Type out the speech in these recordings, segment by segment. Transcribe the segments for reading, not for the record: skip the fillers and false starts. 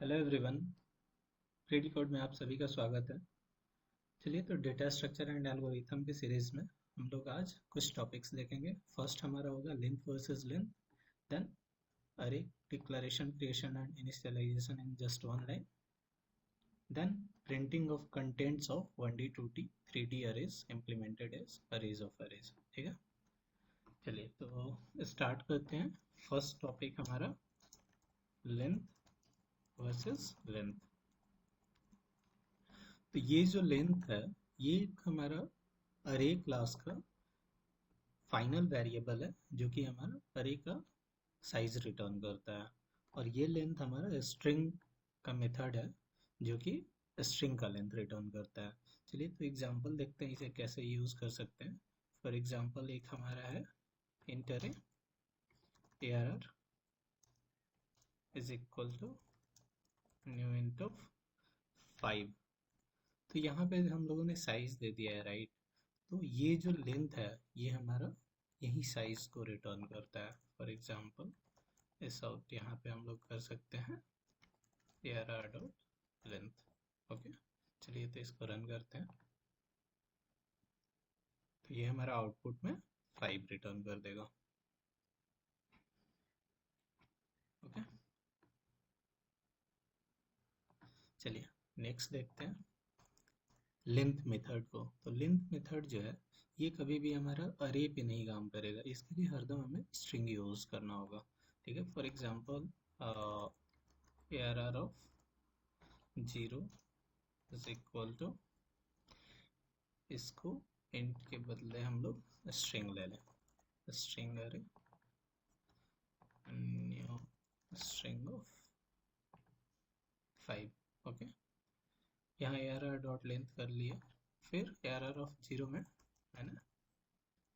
Hello everyone. Pretty code में आप सभी का स्वागत है। चलिए, तो डेटा स्ट्रक्चर एंड एल्गोरिथम की सीरीज में हम लोग आज कुछ टॉपिक्स देखेंगे। फर्स्ट हमारा होगा length versus length, then array declaration creation and initialization in just one line, then printing of contents of 1D 2D 3D arrays implemented as arrays of arrays. ठीक है, चलिए तो स्टार्ट करते हैं। फर्स्ट टॉपिक हमारा length versus length. तो ये जो लेंथ है, ये एक हमारा अरे क्लास का फाइनल वेरिएबल है जो कि हमारा अरे का साइज रिटर्न करता है। और ये लेंथ हमारा स्ट्रिंग का मेथड है जो कि स्ट्रिंग का लेंथ रिटर्न करता है। चलिए तो एग्जांपल देखते हैं इसे कैसे यूज कर सकते हैं। फॉर एग्जांपल एक हमारा है int array ARR is equal to new int of 5। तो यहाँ पे हम लोगों ने साइज दे दिया है, राइट। तो ये जो लेंथ है ये हमारा यही साइज को रिटर्न करता है। फॉर एग्जांपल इस आउट यहाँ पे हम लोग कर सकते हैं ARR डॉट लेंथ। ओके, चलिए तो इसको रन करते हैं। तो ये हमारा आउटपुट में 5 रिटर्न कर देगा। ओके, चलिए नेक्स्ट देखते हैं लेंथ मेथड को। तो लेंथ मेथड जो है ये कभी भी हमारा अरे पे नहीं काम करेगा, इसके लिए हरदम हमें स्ट्रिंग यूज करना होगा। ठीक है, for example ARR of 0 is equal to, इसको इंट के बदले हम लोग स्ट्रिंग ले लें, string array new string of 5। Okay, यहाँ ARR डॉट लेंथ कर लिया, फिर ARR ऑफ 0 में मैंने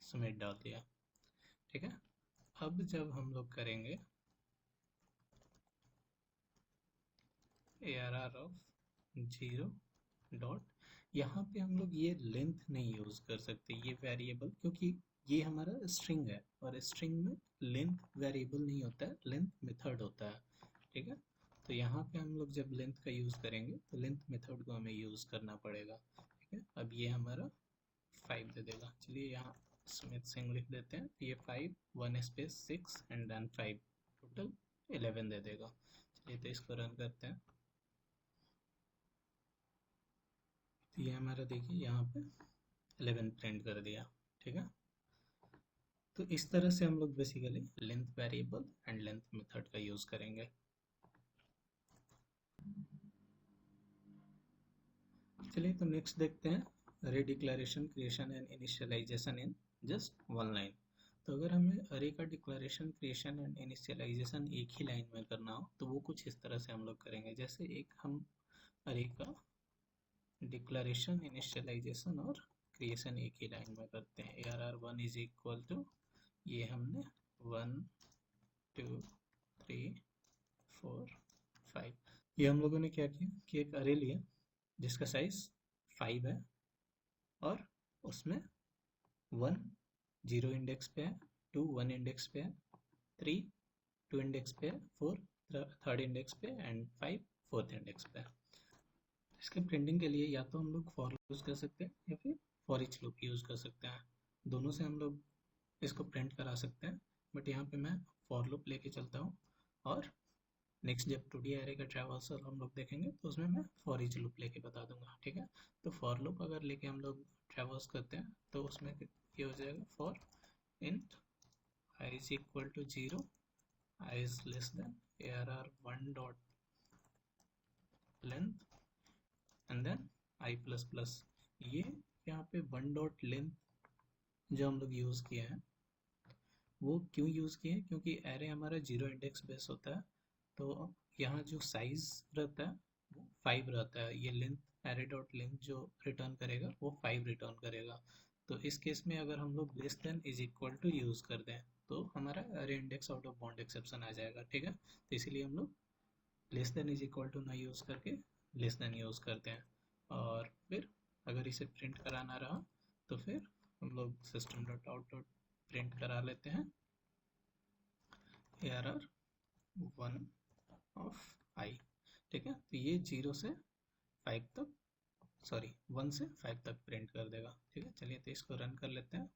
सबमिट डाल दिया। ठीक है, अब जब हम लोग करेंगे ARR ऑफ 0 डॉट, यहाँ पे हम लोग ये लेंथ नहीं यूज कर सकते ये वेरिएबल, क्योंकि ये हमारा स्ट्रिंग है और स्ट्रिंग में लेंथ वेरिएबल नहीं होता है, लेंथ मेथड होता है। ठीक है, तो यहाँ पे हम लोग जब लेंथ का यूज करेंगे तो लेंथ मेथड को हमें यूज करना पड़ेगा। ठीक है, अब ये हमारा 5 दे देगा। चलिए यहाँ स्मिथ सिंह लिख देते हैं। ये 5 1 स्पेस 6 एंड देन 5, टोटल 11 दे देगा। चलिए तो इसको रन करते हैं। तो ये हमारा देखिए यहाँ पे 11 प्रिंट कर दिया। ठीक है, तो इस तरह से हम लोग basically length variable and length method का यूज करेंगे। चलिए तो नेक्स्ट देखते हैं array declaration creation and initialization in just one line. तो अगर हमें अरे का डिक्लेरेशन क्रिएशन एंड इनिशियलाइजेशन एक ही लाइन में करना हो तो वो कुछ इस तरह से हम लोग करेंगे। जैसे एक हम अरे का डिक्लेरेशन इनिशियलाइजेशन और क्रिएशन एक ही लाइन में करते हैं। ARR1 इज इक्वल टू, ये हमने 1 2 3 4 5, ये हम लोगों ने क्या किया कि एक अरे लिया जिसका साइज 5 है और उसमें 1 0 इंडेक्स पे है, 2 1 इंडेक्स पे है, 3 2 इंडेक्स पे है, 4 थर्ड इंडेक्स पे एंड 5 फोर्थ इंडेक्स पे है। इसके प्रिंटिंग के लिए या तो हम लोग फॉर यूज कर सकते हैं या फिर फॉर ईच लूप यूज कर सकते हैं। दोनों से हम लोग इसको प्रिंट करा सकते हैं, बट यहाँ पे मैं फॉर लूप लेके चलता हूँ। और नेक्स्ट जब 2D एरे का ट्रैवर्सल हम लोग देखेंगे तो उसमें मैं फॉर ईच लूप लेके बता दूंगा। ठीक है, तो फॉर लूप अगर लेके हम लोग ट्रैवर्स करते हैं तो उसमें ये हो जाएगा for int i is equal to 0, i is less than ARR1 dot length and then i plus plus. ये यहाँ पे 1 डॉट लेंथ जो हम लोग यूज किए हैं वो क्यों यूज किए हैं, क्योंकि एरे हमारा 0 इंडेक्स बेस होता है। तो यहाँ जो साइज रहता है वो 5 रहता है। ये लेंथ, एरे डॉट लेंथ जो रिटर्न करेगा वो 5 रिटर्न करेगा। तो इस केस में अगर हम लोग less than is equal to use कर दें तो हमारा array index out of bound exception आ जाएगा। ठीक है, तो इसीलिए हम लोग less than is equal to ना यूज करके लेस देन यूज करते हैं। और फिर अगर इसे प्रिंट कराना रहा तो फिर हम लोग system dot out dot print करा लेते हैं ARR1 ऑफ आई। ठीक है। तो ये 0 से 5 तक, सॉरी 1 से 5 तक प्रिंट कर देगा। ठीक है, चलिए तो इसको रन कर लेते हैं।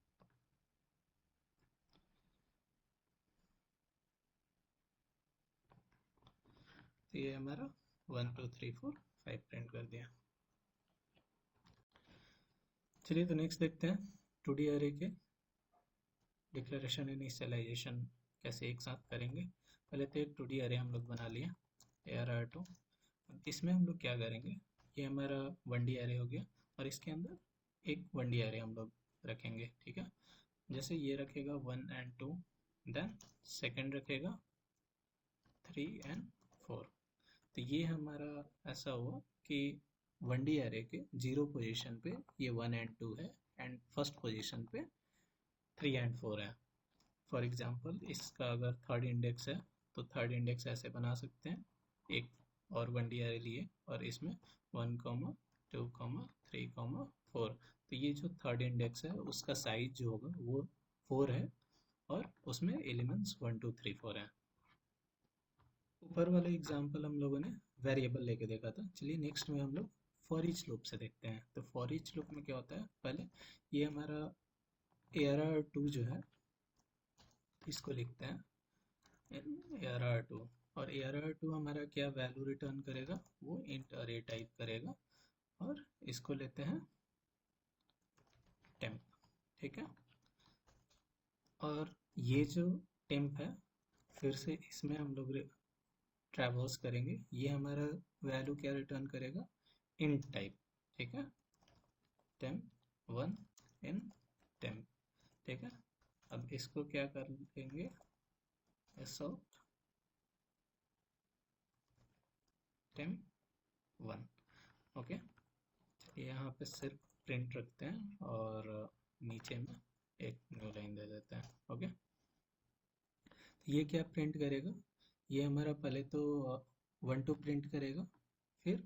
तो ये हमारा 1 2 3 4 5 प्रिंट कर दिया। चलिए तो नेक्स्ट देखते हैं 2D अरे के डिक्लेरेशन इनिशियलाइजेशन कैसे एक साथ करेंगे। पहले तो एक 2D अरे हम लोग बना लिया ARR2। इसमें हम लोग क्या करेंगे, ये हमारा 1D अरे हो गया और इसके अंदर एक 1D अरे हम लोग रखेंगे। ठीक है, जैसे ये रखेगा 1 and 2, देन सेकंड रखेगा 3 and 4। तो ये हमारा ऐसा हुआ कि 1D अरे के 0 पोजीशन पे ये 1 and 2 है एंड फर्स्ट पोजीशन पे 3 and 4 है। फॉर एग्जांपल इसका अगर थर्ड इंडेक्स है तो थर्ड इंडेक्स ऐसे बना सकते हैं, एक और 1D अरे लिए और इसमें 1 2 3 4। तो ये जो थर्ड इंडेक्स है उसका साइज जो होगा वो 4 है और उसमें एलिमेंट्स 1 2 3 4 हैं। ऊपर वाले एग्जाम्पल हम लोगों ने वेरिएबल लेके देखा था। चलिए नेक्स्ट में हम लोग फॉर ईच लूप से देखते हैं। तो फॉर ईच लूप में क्या होता है, पहले ये हमारा ARR2 जो है इसको लिखते हैं ARR2, और ARR2 हमारा क्या वैल्यू रिटर्न करेगा, वो इंट अरे टाइप करेगा और इसको लेते हैं टेम्प। ठीक है, और ये जो टेम्प है फिर से इसमें हम लोग ट्रैवर्स करेंगे, ये हमारा वैल्यू क्या रिटर्न करेगा, इंट टाइप। ठीक है, temp1 इन temp। ठीक है, अब इसको क्या कर देंगे, sout temp1। ओके, यहाँ पे सिर्फ प्रिंट रखते हैं और नीचे में एक न्यू लाइन दे देते हैं। ओके, ये क्या प्रिंट करेगा, ये हमारा पहले तो 1 2 प्रिंट करेगा, फिर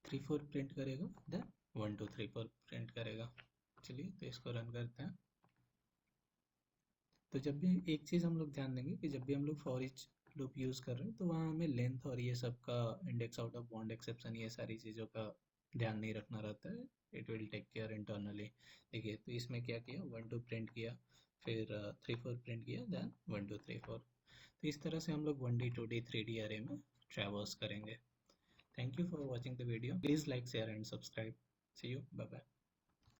3 4 प्रिंट करेगा, देन 1 2 3 4 प्रिंट करेगा। चलिए तो इसको रन करते हैं। तो जब भी एक चीज़ हम लोग ध्यान देंगे कि जब भी हम लोग फॉर ईच लूप यूज़ कर रहे हैं तो वहाँ हमें लेंथ और ये सब का index out of bound exception ये सारी चीज़ों का ध्यान नहीं रखना रहता है। It will take care internally. देखिए तो इसमें क्या किया, 1 2 प्रिंट किया, फिर 3 4 प्रिंट किया, देन 1 2 3 4। तो इस तरह से हम लोग 1D 2D 3D अरे में ट्रैवर्स करेंगे। Thank you for watching the video. Please like share and subscribe. See you, bye bye.